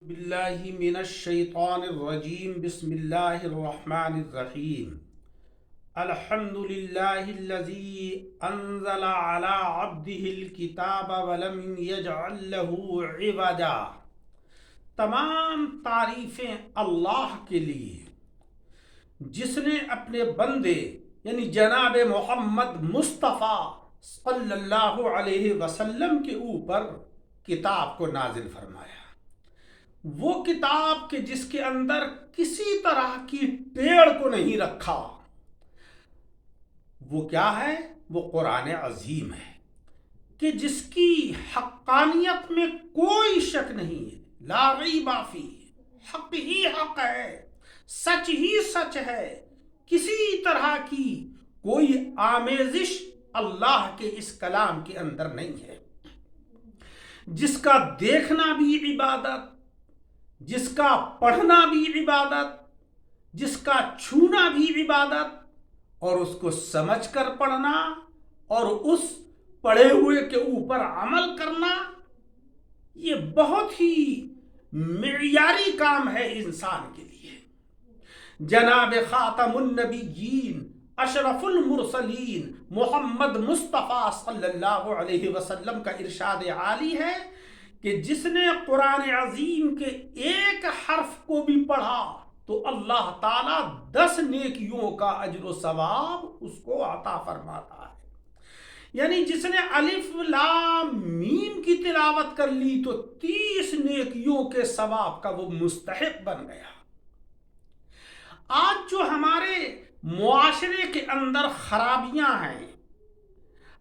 باللہ من الشیطان الرجیم بسم اللہ الرحمن الرحیم الحمد للہ الذی انزل علی عبدہ الکتاب ولم یجعل له عوجا۔ تمام تعریفیں اللہ کے لیے جس نے اپنے بندے یعنی جناب محمد مصطفیٰ صلی اللہ علیہ وسلم کے اوپر کتاب کو نازل فرمایا۔ وہ کتاب کہ جس کے اندر کسی طرح کی ٹیڑھ کو نہیں رکھا، وہ کیا ہے؟ وہ قرآن عظیم ہے کہ جس کی حقانیت میں کوئی شک نہیں ہے، لا ریب فیہ، حق ہی حق ہے، سچ ہی سچ ہے، کسی طرح کی کوئی آمیزش اللہ کے اس کلام کے اندر نہیں ہے، جس کا دیکھنا بھی عبادت، جس کا پڑھنا بھی عبادت، جس کا چھونا بھی عبادت، اور اس کو سمجھ کر پڑھنا اور اس پڑھے ہوئے کے اوپر عمل کرنا، یہ بہت ہی معیاری کام ہے انسان کے لیے۔ جناب خاتم النبیین اشرف المرسلین محمد مصطفیٰ صلی اللہ علیہ وسلم کا ارشاد عالی ہے کہ جس نے قرآن عظیم کے ایک حرف کو بھی پڑھا تو اللہ تعالیٰ 10 نیکیوں کا اجر و ثواب اس کو عطا فرماتا ہے۔ یعنی جس نے الف لام میم کی تلاوت کر لی تو 30 نیکیوں کے ثواب کا وہ مستحق بن گیا۔ آج جو ہمارے معاشرے کے اندر خرابیاں ہیں،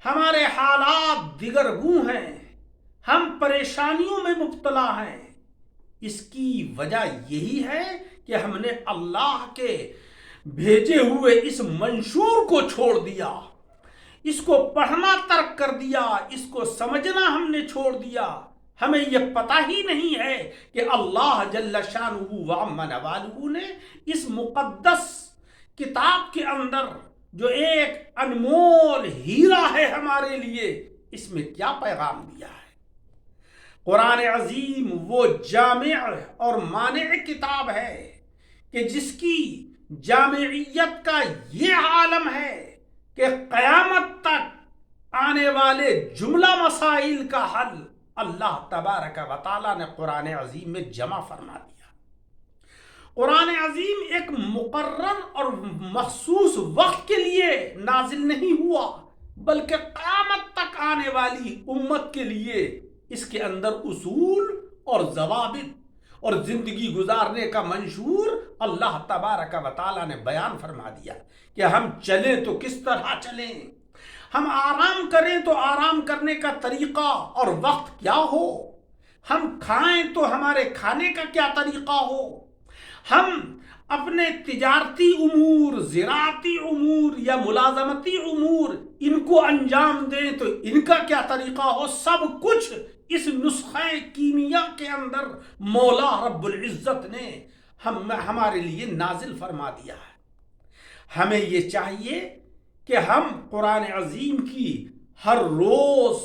ہمارے حالات دیگرگوں ہیں، ہم پریشانیوں میں مبتلا ہیں، اس کی وجہ یہی ہے کہ ہم نے اللہ کے بھیجے ہوئے اس منشور کو چھوڑ دیا، اس کو پڑھنا ترک کر دیا، اس کو سمجھنا ہم نے چھوڑ دیا۔ ہمیں یہ پتہ ہی نہیں ہے کہ اللہ جل شانہ وعم نوالہ نے اس مقدس کتاب کے اندر جو ایک انمول ہیرا ہے ہمارے لیے، اس میں کیا پیغام دیا ہے۔ قرآن عظیم وہ جامع اور مانع کتاب ہے کہ جس کی جامعیت کا یہ عالم ہے کہ قیامت تک آنے والے جملہ مسائل کا حل اللہ تبارک و تعالیٰ نے قرآن عظیم میں جمع فرما دیا۔ قرآن عظیم ایک مقرر اور مخصوص وقت کے لیے نازل نہیں ہوا، بلکہ قیامت تک آنے والی امت کے لیے اس کے اندر اصول اور ضوابط اور زندگی گزارنے کا منشور اللہ تبارک و تعالیٰ نے بیان فرما دیا کہ ہم چلیں تو کس طرح چلیں، ہم آرام کریں تو آرام کرنے کا طریقہ اور وقت کیا ہو، ہم کھائیں تو ہمارے کھانے کا کیا طریقہ ہو، ہم اپنے تجارتی امور، زراعتی امور یا ملازمتی امور ان کو انجام دیں تو ان کا کیا طریقہ ہو، سب کچھ اس نسخہ کیمیا کے اندر مولا رب العزت نے ہمارے لیے نازل فرما دیا ہے۔ ہمیں یہ چاہیے کہ ہم قرآن عظیم کی ہر روز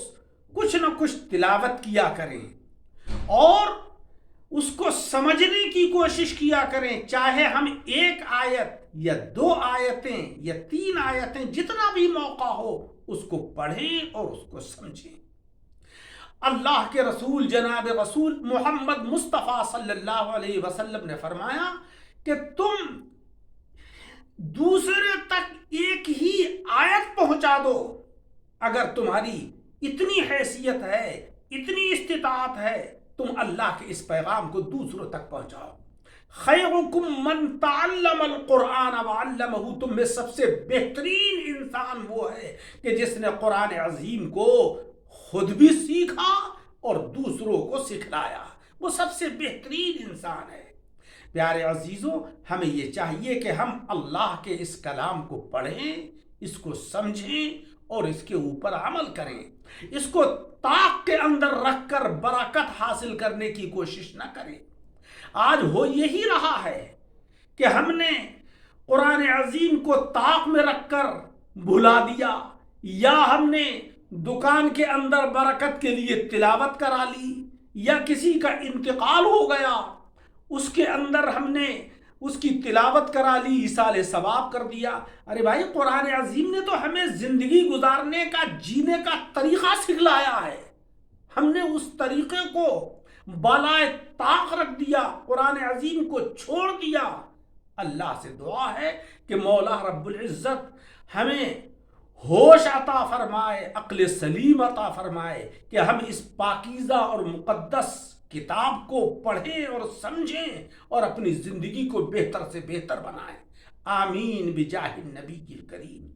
کچھ نہ کچھ تلاوت کیا کریں اور اس کو سمجھنے کی کوشش کیا کریں، چاہے ہم 1 آیت یا 2 آیتیں یا 3 آیتیں جتنا بھی موقع ہو اس کو پڑھیں اور اس کو سمجھیں۔ اللہ کے رسول جناب رسول محمد مصطفیٰ صلی اللہ علیہ وسلم نے فرمایا کہ تم دوسرے تک ایک ہی آیت پہنچا دو، اگر تمہاری اتنی حیثیت ہے، اتنی استطاعت ہے، تم اللہ کے اس پیغام کو دوسروں تک پہنچاؤ۔ خیرکم من تعلم القرآن وعلمہ، تم میں سب سے بہترین انسان وہ ہے کہ جس نے قرآن عظیم کو خود بھی سیکھا اور دوسروں کو سکھلایا، وہ سب سے بہترین انسان ہے۔ پیارے عزیزوں، ہمیں یہ چاہیے کہ ہم اللہ کے اس کلام کو پڑھیں، اس کو سمجھیں اور اس کے اوپر عمل کریں، اس کو طاق کے اندر رکھ کر برکت حاصل کرنے کی کوشش نہ کریں۔ آج ہو یہی رہا ہے کہ ہم نے قرآن عظیم کو طاق میں رکھ کر بھلا دیا، یا ہم نے دکان کے اندر برکت کے لیے تلاوت کرا لی، یا کسی کا انتقال ہو گیا، اس کے اندر ہم نے اس کی تلاوت کرا لی، ایصال ثواب کر دیا۔ ارے بھائی، قرآن عظیم نے تو ہمیں زندگی گزارنے کا، جینے کا طریقہ سکھلایا ہے، ہم نے اس طریقے کو بالائے طاق رکھ دیا، قرآن عظیم کو چھوڑ دیا۔ اللہ سے دعا ہے کہ مولا رب العزت ہمیں ہوش عطا فرمائے، عقل سلیم عطا فرمائے کہ ہم اس پاکیزہ اور مقدس کتاب کو پڑھیں اور سمجھیں اور اپنی زندگی کو بہتر سے بہتر بنائیں۔ آمین بجاہ النبی الکریم۔